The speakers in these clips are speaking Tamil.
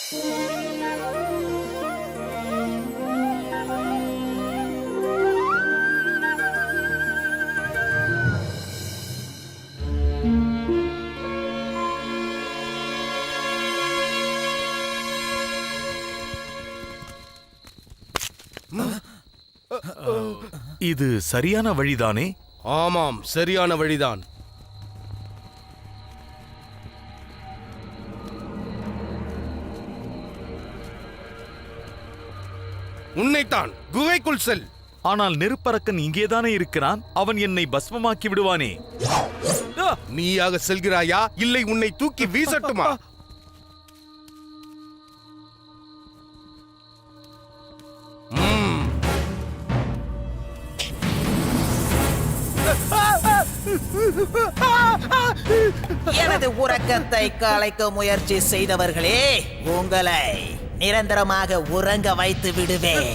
இது சரியான வழிதானே? ஆமாம், சரியான வழிதான். உன்னைத்தான், குகைக்குள் செல். ஆனால் நெருப்பரக்கன் இங்கேதானே இருக்கிறான். அவன் என்னை பஸ்மமாக்கி விடுவானே. நீயாக செல்கிறாயா, இல்லை உன்னை தூக்கி வீசட்டுமா? எனது உறக்கத்தை கலைக்க முயற்சி செய்தவர்களே, உங்களை நிரந்தரமாக உறங்க வைத்து விடுவேன்.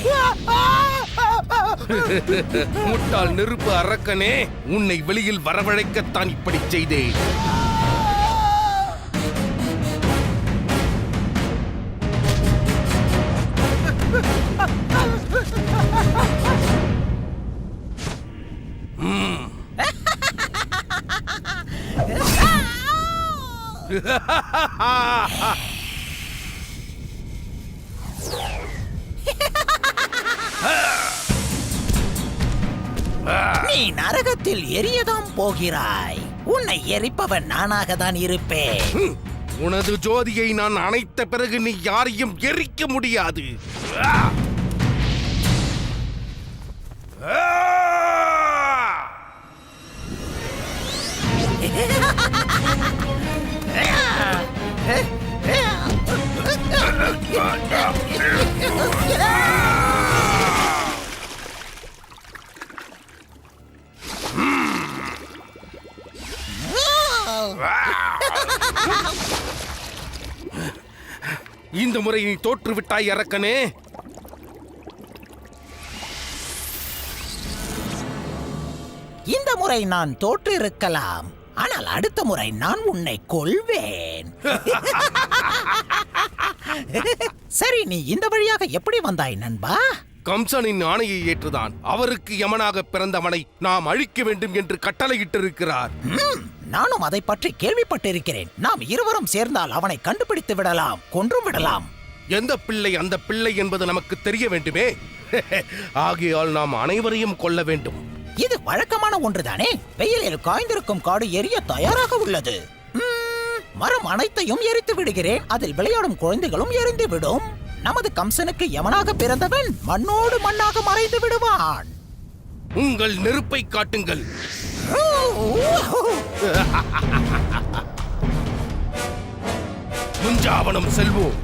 முட்டாள் நெருப்பு அரக்கனே, உன்னை வெளியில் வரவழைக்கத்தான் இப்படி செய்தேன். நீ நரகத்தில் எரியதான் போகிறாய். உன்னை எரிப்பவன் நானாக தான் இருப்பேன். உனது ஜோதியை நான் அணைத்த பிறகு நீ யாரையும் எரிக்க முடியாது. இந்த முறை நீ தோற்றுவிட்டாய் அரக்கனே. இந்த முறை நான் தோற்றிருக்கலாம், ஆனால் அடுத்த முறை நான் உன்னை கொல்வேன். சரி, நீ இந்த வழியாக எப்படி வந்தாய் நண்பா? கம்சனின் ஆணையை ஏற்றுதான். அவருக்கு யமனாக பிறந்தவனை நாம் அழிக்க வேண்டும் என்று கட்டளையிட்டிருக்கிறார். நானும் அதை பற்றி கேள்விப்பட்டிருக்கிறேன். நாம் இருவரும் சேர்ந்தால் அவனை கண்டுபிடித்து விடலாம், கொன்றும் விடலாம். எந்த பிள்ளை அந்த பிள்ளை என்பது நமக்கு தெரிய வேண்டுமே. ஆகையால் நாம் அனைவரையும் கொல்ல வேண்டும். இது வழக்கமான ஒன்றுதானே. வெயிலில் காய்ந்திருக்கும் காடு எரிய தயாராக உள்ளது. மரம் அனைத்தையும் எரித்து விடுகிறேன். அதில் விளையாடும் குழந்தைகளும் எரிந்து விடும். நமது கம்சனுக்கு யமனாக பிறந்தவன் மண்ணோடு மண்ணாக மறைந்து விடுவான். உங்கள் நெருப்பை காட்டுங்கள். முஞ்சாவனம் செல்வோம்.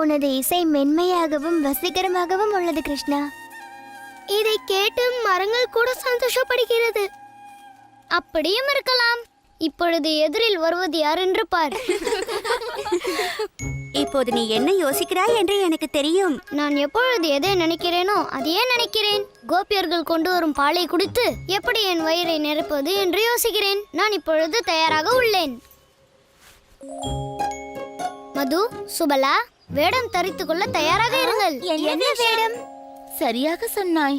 உனது இசை மென்மையாகவும் வசீகரமாகவும் உள்ளது கிருஷ்ணா. இதை கேட்டு மரங்கள் கூட சந்தோஷப்படுகிறது. அப்படியும் இருக்கலாம். இப்பொழுது எதிரில் வருவது யார் என்று பார். இப்போது நீ என்ன யோசிக்கிறாய் என்று எனக்கு தெரியும். நான் எப்பொழுது எதை நினைக்கிறேனோ அதையே நினைக்கிறேன். கோபியர்கள் கொண்டு வரும் பாலை குடித்து எப்படி என் வயிறை நிரப்புவது என்று யோசிக்கிறேன். நான் இப்பொழுது தயாராக உள்ளேன். மது, சுபலா, வேடம் தரித்துக் கொள்ள தயாராக இருங்கள். என்ன வேடம்? சரியாக சொன்னாய்.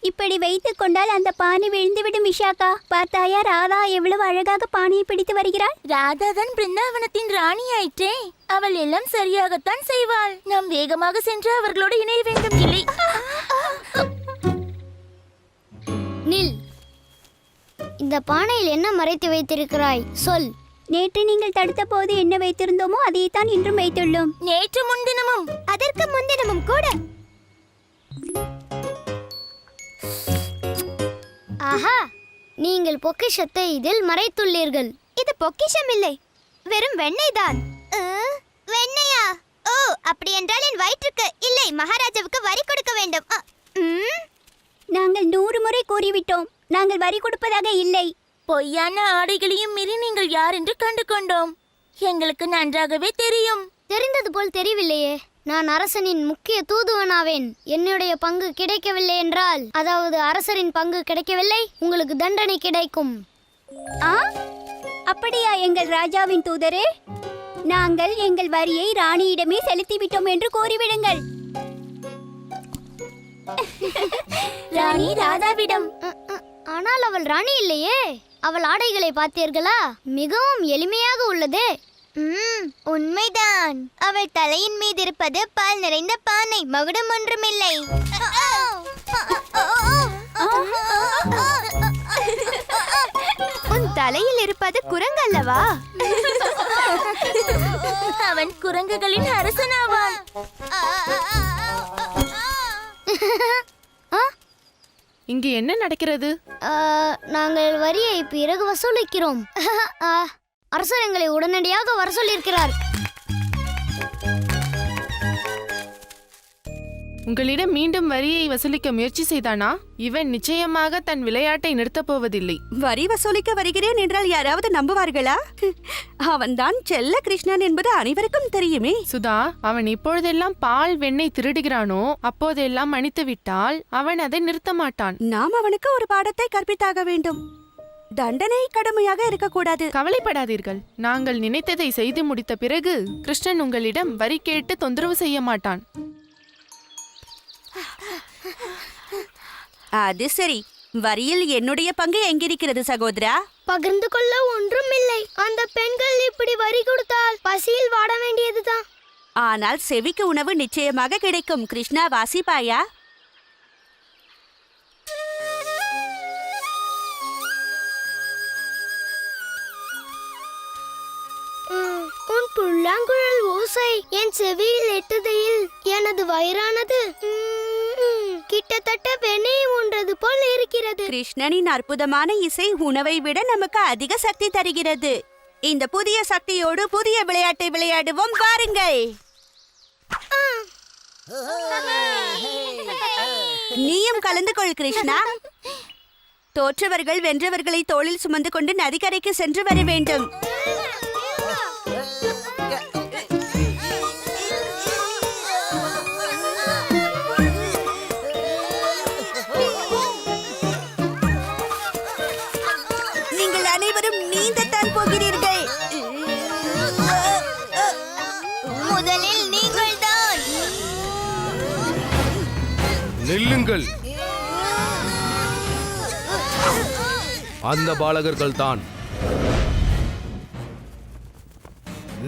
இப்படி வைத்துக் கொண்டால் அந்த பானை விழுந்துவிடும். விஷாக்கா, பார்த்தாயா ராதா எவ்வளவு அழகாக பானையை பிடித்து வருகிறாள். ராதா தான் பிருந்தாவனத்தின் ராணி ஆயிற்றே. அவள் எல்லாம் சரியாகத்தான் செய்வாள். நாம் வேகமாக சென்று அவர்களோடு இணைய வேண்டும். இல்லை, நில். இந்த பானையில் என்ன மறைத்து வைத்திருக்கிறாய்? சொல். நேற்று நீங்கள் தடுத்த போது என்ன வைத்திருந்தோமோ அதைத்தான் இன்றும் வைத்துள்ளோம். நேற்று முன்தினமும் அதற்கு முன்தினமும் கூட. ஆஹா, நீங்கள் பொக்கிஷத்தை இதில் மறைத்துள்ளீர்கள். இது பொக்கிஷம் இல்லை, வெறும் வெண்ணெய் தான். வெண்ணெயா? ஓ, அப்படி என்றால் என் வயிற்றுக்கு இல்லை, மகாராஜாவுக்கு வரி கொடுக்க வேண்டும். நாங்கள் 100 முறை கூறிவிட்டோம், நாங்கள் வரி கொடுப்பதாக இல்லை. பொய்யான ஆடைகளையும் மீறி நீங்கள் யார் என்று கண்டு கொண்டோம். எங்களுக்கு நன்றாகவே தெரியும். தெரிந்தது போல் தெரியவில்லையே. நான் அரசனின் முக்கிய தூதுவனாவேன். என்னுடைய பங்கு கிடைக்கவில்லை என்றால், அதாவது அரசரின் பங்கு கிடைக்கவில்லை, உங்களுக்கு தண்டனை கிடைக்கும். ஆ, அப்படியா எங்கள் ராஜாவின் தூதரே? நாங்கள் எங்கள் வரியை ராணியிடமே செலுத்திவிட்டோம் என்று கூறிவிடுங்கள். ராணி ராஜாவிடம். ஆனால் அவள் ராணி இல்லையே. அவள் ஆடைகளை பார்த்தீர்களா? மிகவும் எளிமையாக உள்ளதே. உண்மைதான். அவள் தலையின் மீது இருப்பது பால் நிறைந்த பானை, மகுடம் ஒன்றுமில்லை. உன் தலையில் இருப்பது குரங்கு அல்லவா? அவன் குரங்குகளின் அரசனாவான். இங்கு என்ன நடக்கிறது? நாங்கள் வரியை பிறகு வசூலிக்கிறோம். அரசர் எங்களை உடனடியாக வர சொல்லியிருக்கிறார். உங்களிடம் மீண்டும் வரியை வசூலிக்க முயற்சி செய்தானா? இவன் நிச்சயமாக தன் விளையாட்டை நிறுத்தப் போவதில்லை. வரி வசூலிக்க வருகிறேன் என்றால் யாராவது நம்புவார்களா? அவன்தான் செல்ல கிருஷ்ணன் என்பது அனைவருக்கும் தெரியுமே. சுதா, அவன் இப்பொழுதெல்லாம் பால் வெண்ணெய் திருடுகிறானோ அப்போதெல்லாம் மன்னித்து விட்டால் அவன் அதை நிறுத்த மாட்டான். நாம் அவனுக்கு ஒரு பாடத்தை கற்பித்தாக வேண்டும். தண்டனை கடுமையாக இருக்கக்கூடாது. கவலைப்படாதீர்கள். நாங்கள் நினைத்ததை செய்து முடித்த பிறகு கிருஷ்ணன் உங்களிடம் வரி கேட்டு தொந்தரவு செய்ய மாட்டான். அது சரி, வரியில் என்னுடைய பங்கு எங்கிருக்கிறது சகோதரா? பகிர்ந்து கொள்ள ஒன்றும் இல்லை. அந்த பெண்கள் இப்படி வரி கொடுத்தால் பசியில் வாட வேண்டியதுதான். ஆனால் செவிக்கு உணவு நிச்சயமாக கிடைக்கும். கிருஷ்ணா, வாசிப்பாயா? உன் புல்லாங்குழல் ஓசை என் செவியில் எட்டுதையில் எனது வயிறானது கிட்டத்தட்ட வெண்ணெய் உண்டது போல் இருக்கிறது. கிருஷ்ணனின் அற்புதமான இசை உணவை விட நமக்கு அதிக சக்தி தருகிறது. இந்த புதிய சக்தியோடு புதிய விளையாட்டை விளையாடுவோம், வாருங்கள். நீயும் கலந்து கொள் கிருஷ்ணா. தோற்றவர்கள் வென்றவர்களை தோளில் சுமந்து கொண்டு நதிக்கரைக்கு சென்று வர வேண்டும். நீங்கள் அனைவரும் நீந்தத்தான் போகிறீர்கள். முதலில் நீங்கள் தான். நில்லுங்கள். அந்த பாலகர்கள் தான்.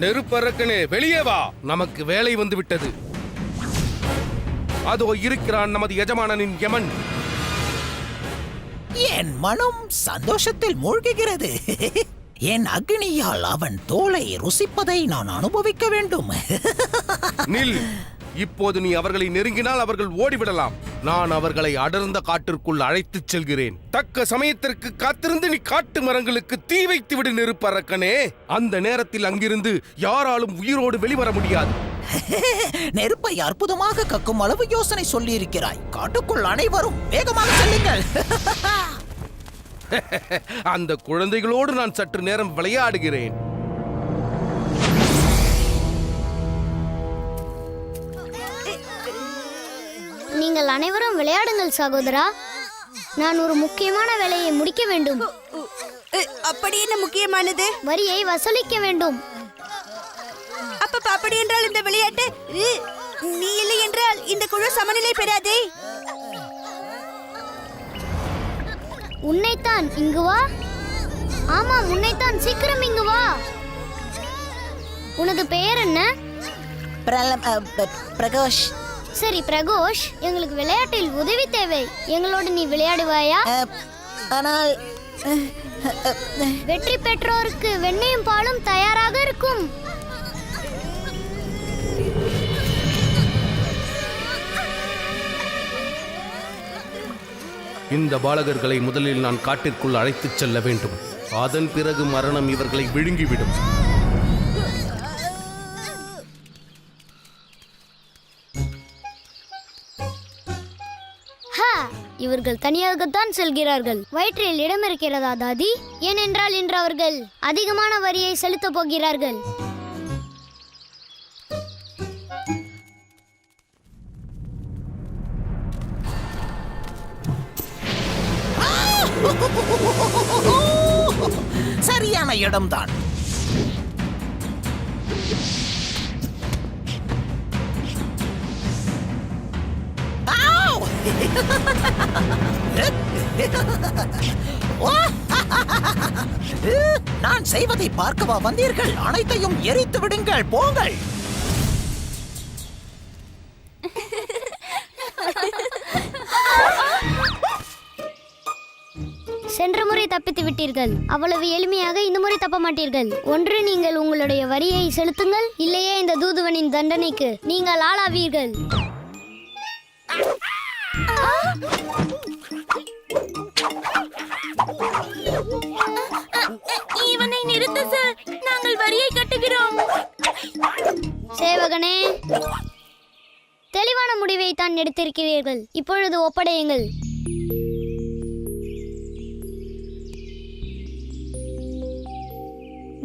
நெருப்பரக்கனே, வெளியே வா. நமக்கு வேலை வந்து விட்டது. அதோ இருக்கிறான் நமது எஜமானனின் யமன். என் மனம் சந்தோஷத்தில் மூழ்குகிறது. என் அக்னியால் அவன் தோலை ருசிப்பதை நான் அனுபவிக்க வேண்டும். நில். இப்போது நீ அவர்களை நெருங்கினால் அவர்கள் ஓடிவிடலாம். நான் அவர்களை அடர்ந்த காட்டிற்குள் அழைத்துச் செல்கிறேன். தக்க சமயத்திற்கு காத்திருந்து நீ காட்டு மரங்களுக்கு தீ வைத்து விடு நெருப்பரக்கனே. அந்த நேரத்தில் அங்கிருந்து யாராலும் உயிரோடு வெளிவர முடியாது. நெருப்பை அற்புதமாக கக்கும் அளவு யோசனை சொல்லி இருக்கிறாய். காட்டுக்குள் அனைவரும் வேகமாக செல்லுங்கள். அந்த குழந்தைகளோடு நான் சற்று நேரம் விளையாடுகிறேன். நீங்கள் அனைவரும் விளையாடுங்கள் சகோதரா. நான் ஒரு முக்கியமான வேலையை முடிக்க வேண்டும். அப்படி என்ன முக்கியமானது? வரியை வசூலிக்க வேண்டும். அப்படி என்றால் இந்த விளையாட்டு நீ இல்லை என்றால் இந்த குழு சமநிலை பெறாதே. உன்னைத்தான். இங்கு வா. ஆமாம், உன்னைத்தான். சீக்கிரம் இங்கு வா. உனது பெயர் என்ன? பிரகாஷ். சரி பிரகோஷ், எங்களுக்கு விளையாட்டில் உதவி தேவை. எங்களோடு நீ விளையாடுவாயா? ஆனால் வெற்றி பெற்றோருக்கு வெண்ணையும் பாலும் தயாராக இருக்கும். இந்த பாலகர்களை முதலில் நான் காட்டிற்குள் அழைத்துச் செல்ல வேண்டும். அதன் பிறகு மரணம் இவர்களை விழுங்கிவிடும். இவர் அவர்கள் தனியாகத்தான் செல்கிறார்கள். வயிற்றில் இடம் இருக்கிறதா தாதி? ஏனென்றால் இன்று அவர்கள் அதிகமான வரியை செலுத்தப் போகிறார்கள். சரியான இடம்தான். ஆவ்! நான் செய்வதை பார்க்கவா வந்தீர்கள்? அனைத்தையும் எரித்து விடுங்கள், போங்கள். சென்ற முறை தப்பித்து விட்டீர்கள். அவ்வளவு எளிமையாக இந்த முறை தப்ப மாட்டீர்கள். ஒன்று நீங்கள் உங்களுடைய வரியை செலுத்துங்கள், இல்லையே இந்த தூதுவனின் தண்டனைக்கு நீங்கள் ஆளாவீர்கள். இவனை நிறுத்த சார், நாங்கள் வரியை கட்டுகிறோம். சேவகனே, தெளிவான முடிவை தான் எடுத்திருக்கிறீர்கள். இப்பொழுது ஒப்படையுங்கள்.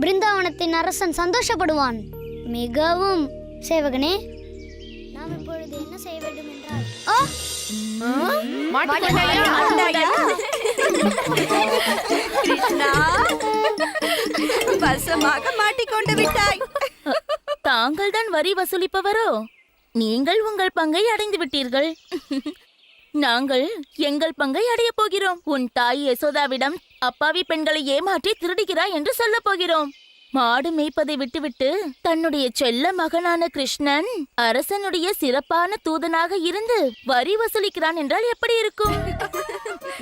பிருந்தாவனத்தின் அரசன் சந்தோஷப்படுவான் மிகவும். சேவகனே, நாம் இப்பொழுது என்ன செய்ய வேண்டும் என்றால் கிருஷ்ணா, வசமாக மாட்டிக்கொண்டு விட்டாய். தாங்கள் தான் வரி வசூலிப்பவரோ? நீங்கள் உங்கள் பங்கை அடைந்து விட்டீர்கள். நாங்கள் எங்கள் பங்கை அடைய போகிறோம். உன் தாய் யசோதாவிடம் அப்பாவி பெண்களை ஏமாற்றி திருடுகிறாய் என்று சொல்ல போகிறோம். மாடு மேய்ப்பதை விட்டுவிட்டு தன்னுடைய செல்ல மகனான கிருஷ்ணன் அரசனுடைய சிறப்பான தூதனாக இருந்து வரி வசூலிக்கிறான் என்றால் எப்படி இருக்கும்?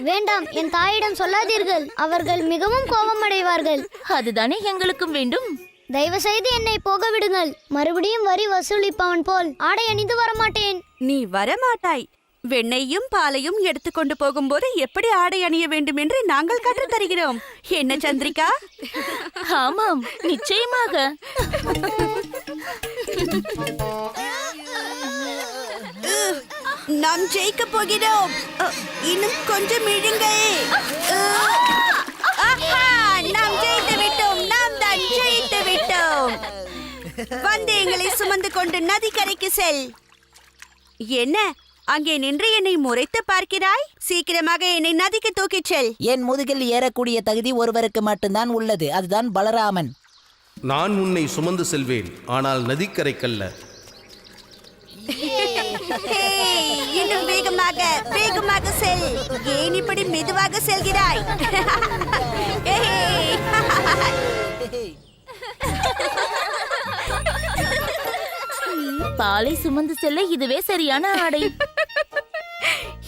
வேண்டாம், என் தாயிடம் சொல்லாதீர்கள். அவர்கள் மிகவும் கோபமடைவார்கள். அதுதானே எங்களுக்கும் வேண்டும். தயவு செய்து என்னை போக விடுங்கள். மறுபடியும் வரி வசூலிப்பவன் போல் ஆடை அணிந்து வரமாட்டேன். நீ வரமாட்டாய். வெண்ணையும் பாலையும் எடுத்துக்கொண்டு போகும்போது எப்படி ஆடை அணிய வேண்டும் என்று நாங்கள் கற்றுத் தருகிறோம். என்ன சந்திரிகா? ஆமாம், நிச்சயமாக. நாம் ஜெயிக்க போகிறோம். இன்னும் கொஞ்சம் இழுங்கள். நாம் ஜெயித்து விட்டோம். நாம் தான் ஜெயித்து விட்டோம். வந்து எங்களை சுமந்து கொண்டு நதிக்கரைக்கு செல். என்ன அங்கே நின்று என்னை முறைத்து பார்க்கிறாய்? சீக்கிரமாக என்னை நதிக்கு தூக்கிச் செல். என் முதுகில் ஏறக்கூடிய தகுதி ஒருவருக்கு மட்டும்தான் உள்ளது, அதுதான் பலராமன். நான் உன்னை சுமந்து செல்வேன், ஆனால் நதிக்கரைக்கல்ல. இன்னும் வேகமாக வேகமாக செல். ஏன் இப்படி மெதுவாக செல்கிறாய்? பாலை சுமந்து செல்ல இதுவே சரியான ஆடை.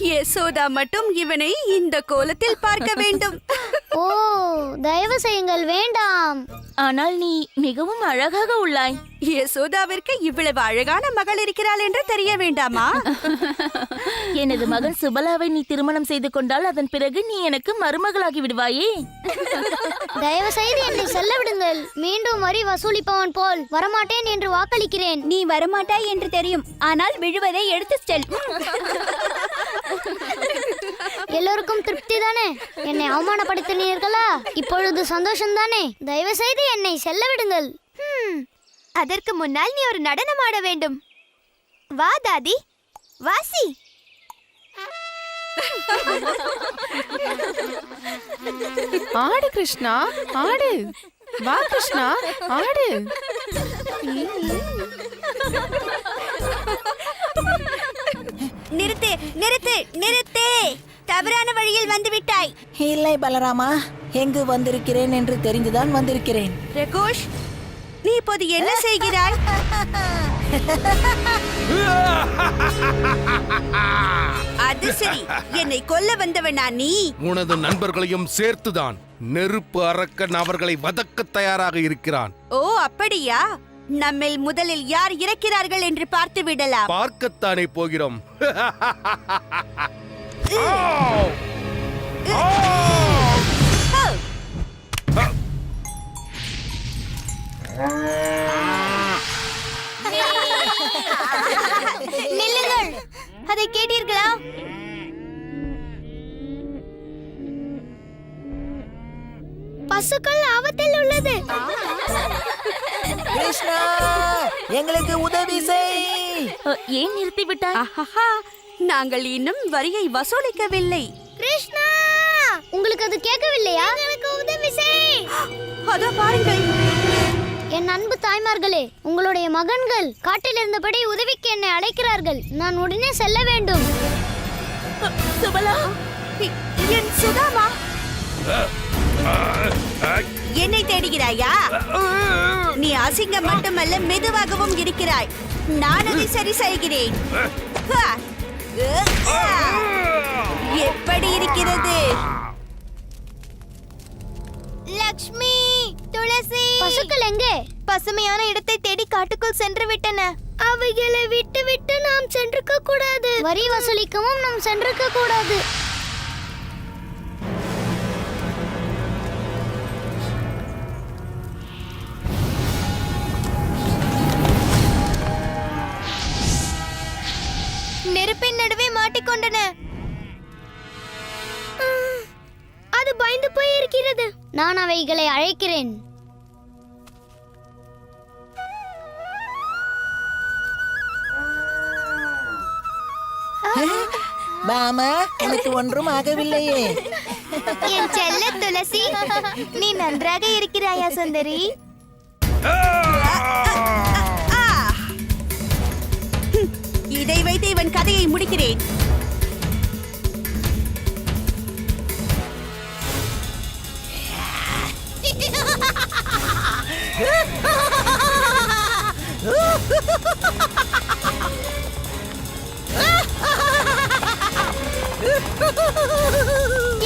யசோதா மட்டும் இவனை இந்த கோலத்தில் பார்க்க வேண்டும். ஓ, தயவு செய்யுங்கள், வேண்டாம். ஆனால் நீ மிகவும் அழகாக உள்ளாய். யசோதாவிற்கு இவ்வளவு அழகான மகள் இருக்கிறாள் என்று தெரிய வேண்டாமா? எனது மகன் சுபலாவை நீ திருமணம் செய்து கொண்டால் அதன் பிறகு நீ எனக்கு மருமகளாகி விடுவாயே. தயவு செய்து என்னை செல்ல விடுங்கள். மீண்டும் வரி வசூலிப்பவன் போல் வரமாட்டேன் என்று வாக்களிக்கிறேன். நீ வரமாட்டாய் என்று தெரியும், ஆனால் விழுவதை எடுத்து செல். எல்லோருக்கும் திருப்தி தானே? என்னை அவமானப்படுத்தினீர்களா? இப்பொழுது சந்தோஷம் தானே? தயவு செய்து என்னை செல்ல விடுங்கள். அதற்கு முன்னால் நீ ஒரு நடனம் ஆட வேண்டும். வா தாதி, வாசி. ஆடு கிருஷ்ணா, ஆடு. வா கிருஷ்ணா, ஆடு. நிறுத்து நிறுத்து நிறுத்து. தவறான வழியில் வந்து விட்டாய். இல்லை பலராமா, எங்கு வந்திருக்கிறேன் என்று தெரிந்துதான் வந்திருக்கிறேன். ரகுஷ், நீ இப்போது என்ன செய்கிறாய்? அது சரி, என்னை கொல்ல வந்தவனா நீ? உனது நண்பர்களையும் சேர்த்துதான். நெருப்பு அரக்கன் அவர்களை வதக்க தயாராக இருக்கிறான். ஓ அப்படியா? நம்மில் முதலில் யார் இறக்கிறார்கள் என்று பார்த்து விடலாம். பார்க்கத்தானே போகிறோம். நில்லுங்கள். அதை கேட்டீர்களா? பசுக்கள் ஆபத்தில் உள்ளது. கிருஷ்ணா, எங்களுக்கு உதவி செய். ஏன் நிறுத்திவிட்டாய்? ஆஹா, நாங்கள் இன்னும் வரியை வசூலிக்கவில்லை. கிருஷ்ணா, உங்களுக்கு அது கேட்கவில்லையா? எனக்கு உதவி செய். அதோ பாருங்கள். என் அன்பு தாய்மார்களே, உங்களுடைய மகன்கள் காட்டில் இருந்தபடி உதவிக்கு என்னை அழைக்கிறார்கள். நான் உடனே செல்ல வேண்டும். சுபலா, என் சுதாமா, என்னை தேடுகிறாயா? நீ அசிங்கம் மட்டுமல்ல, மெதுவாகவும் இருக்கிறாய். நான் அதை சரி செய்கிறேன். எப்படி இருக்கிறது? லக்ஷ்மி, துளசி, பசுக்கள் எங்கே? பசுமையான இடத்தை தேடி காட்டுக்குள் சென்று விட்டன. அவைகளை விட்டு விட்டு நாம் சென்றிருக்க கூடாது. வரி வசூலிக்கவும் நாம் சென்றிருக்க கூடாது. நெருப்பின் நடுவே மாட்டிக்கொண்டன. அது பயந்து போய் இருக்கிறது. நான் அவைகளை அழைக்கிறேன். மாமா, எனக்கு ஒன்றும் ஆகவில்லையே. என் செல்ல துளசி, நீ நன்றாக இருக்கிறாயா சுந்தரி? இதை வைத்து இவன் கதையை முடிக்கிறேன்.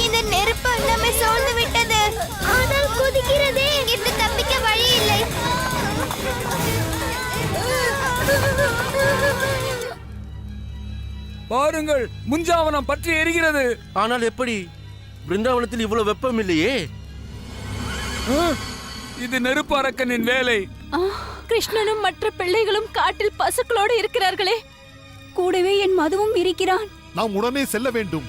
இந்த நெருப்பு நம்மை சூழ்ந்து விட்டது. ஆனால் கொதிக்கிறதே. இன்று தப்பிக்க வழி இல்லை. பாருங்கள், முஞ்சாவனம் பற்றி எரிகிறது. ஆனால் எப்படி? பிருந்தாவனத்தில் இவ்வளவு வெப்பம் இல்லையே. இது நெருப்பு அரக்கனின் வேலை. கிருஷ்ணனும் மற்ற பிள்ளைகளும் காட்டில் பசுக்களோடு இருக்கிறார்களே. கூடவே என் மதுவும் இருக்கிறான். நாம் உடனே செல்ல வேண்டும்.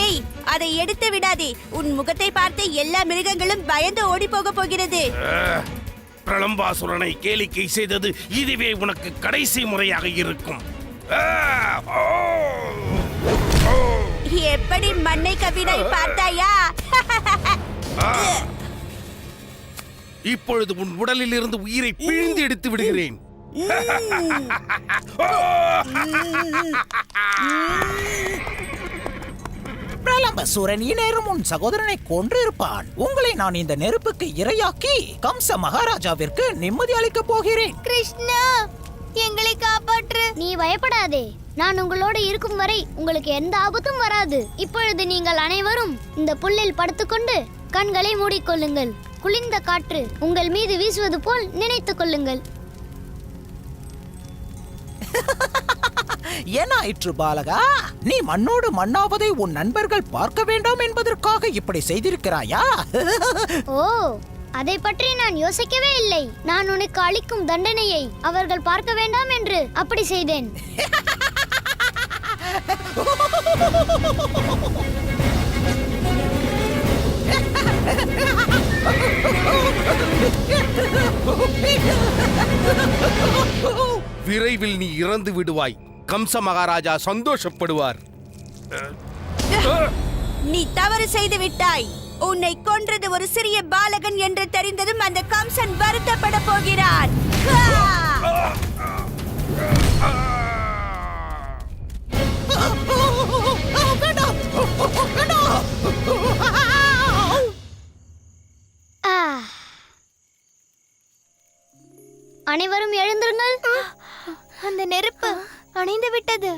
ஏய், அதை எடுத்து விடாதே. உன் முகத்தை பார்த்து எல்லா மிருகங்களும் பயந்து ஓடி போக போகிறது. பிரளம்பாசுரனை கேளிக்கை செய்தது இதுவே உனக்கு கடைசி முறையாக இருக்கும். எப்படி மண்ணை கவினாய் பார்த்தாயா? இப்பொழுது உன் உடலில் இருந்து உயிரை பிழிந்து எடுத்து விடுகிறேன். பிரலம்பசூரன் இந்நேரம் உன் சகோதரனை கொன்றிருப்பான். உங்களை நான் இந்த நெருப்புக்கு இரையாக்கி கம்ச மகாராஜாவிற்கு நிம்மதி அளிக்கப் போகிறேன். கிருஷ்ணா, எங்களை காப்பாற்று. நீ பயப்படாதே. நான் உங்களோடு இருக்கும் வரை உங்களுக்கு எந்த ஆபத்தும் வராது. இப்பொழுது நீங்கள் அனைவரும் இந்த புல்லில் படுத்துக்கொண்டு கண்களை மூடிக்கொள்ளுங்கள். குளிர்ந்த காற்று உங்கள் மீது வீசுவது போல் நினைத்துக் கொள்ளுங்கள். என்னாயிற்று பாலகா? நீ மண்ணோடு மண்ணாவதை உன் நண்பர்கள் பார்க்க வேண்டாம் என்பதற்காக இப்படி செய்திருக்கிறாயா? ஓ, அதை பற்றி நான் யோசிக்கவே இல்லை. நான் உனக்கு அளிக்கும் தண்டனையை அவர்கள் பார்க்க வேண்டாம் என்று அப்படி செய்தேன். விரைவில் நீ இறந்து விடுவாய். கம்ச மகாராஜா சந்தோஷப்படுவார். நீ தவறு செய்து விட்டாய். உன்னை கொன்றது ஒரு சிறிய பாலகன் என்று தெரிந்ததும் அந்த கம்சன் வருத்தப்பட போகிறான். அனைவரும் எழுந்திருங்கள். அந்த நெருப்பு அணைந்து விட்டது.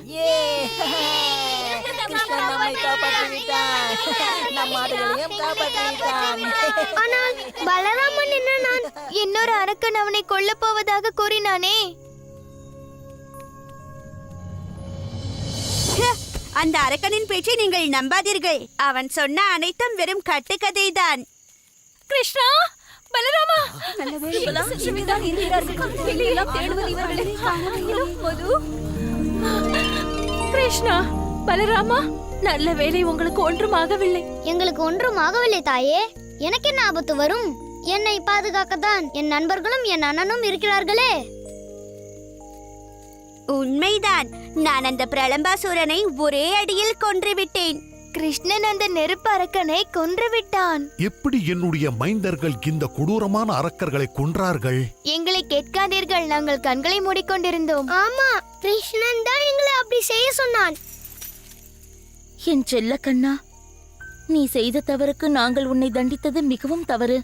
ஆனால் பலராமன் என்ன, நான் இன்னொரு அரக்கன் அவனை கொல்லப் போவதாக கூறினானே. அந்த அரக்கனின் பேச்சை நீங்கள் நம்பாதீர்கள். அவன் சொன்ன அனைத்தும் வெறும் கட்டுக்கதைதான். கிருஷ்ணா, பலராமா, கிருஷ்ணா, பலராமா, நல்ல வேளை உங்களுக்கு ஒன்றும் ஆகவில்லை. எங்களுக்கு ஒன்றும் ஆகவில்லை தாயே. எனக்கு என்ன ஆபத்து வரும்? என்னை பாதுகாக்கத்தான் என் நண்பர்களும் என் அண்ணனும் இருக்கிறார்களே. உண்மைதான், நான் அந்த பிரளம்பாசுரனை ஒரே அடியில் கொன்றுவிட்டேன். கிருஷ்ணன் அந்த நெருப்பு அரக்கனை கொன்றுவிட்டான். எப்படி என்னுடைய மைந்தர்கள் இந்த கொடூரமான அரக்கர்களை கொன்றார்கள்? எங்களை கேட்காதீர்கள், நாங்கள் கண்களை மூடிக்கொண்டிருந்தோம். ஆமா, கிருஷ்ணன் தான் எங்களை அப்படி செய்ய சொன்னான். என் செல்ல கண்ணா, நீ செய்த தவறுக்கு நாங்கள் உன்னை தண்டித்தது மிகவும் தவறு.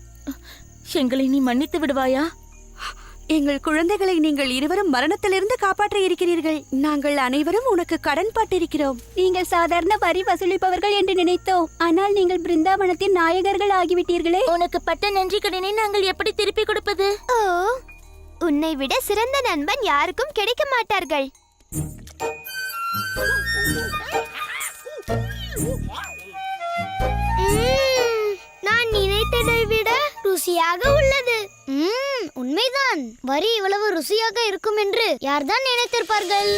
எங்களை நீ மன்னித்து விடுவாயா? எங்கள் குழந்தைகளை நீங்கள் இருவரும் மரணத்திலிருந்து காப்பாற்ற இருக்கிறீர்கள். நாங்கள் அனைவரும் உனக்கு கடன் பட்டிருக்கிறோம். நீங்கள் சாதாரண வரி வசூலிப்பவர்கள் என்று நினைத்தோம். ஆனால் நீங்கள் பிருந்தாவனத்தின் நாயகர்கள் ஆகிவிட்டீர்களே. உனக்கு பட்ட நன்றி கடனை நாங்கள் எப்படி திருப்பி கொடுப்பது? ஓ, உன்னை விட சிறந்த நண்பன் யாருக்கும் கிடைக்க மாட்டார்கள். நான் நினைத்ததை விட ருசியாக உள்ளது. உண்மைதான், வரி இவ்வளவு ருசியாக இருக்கும் என்று யார்தான் நினைத்திருப்பார்கள்?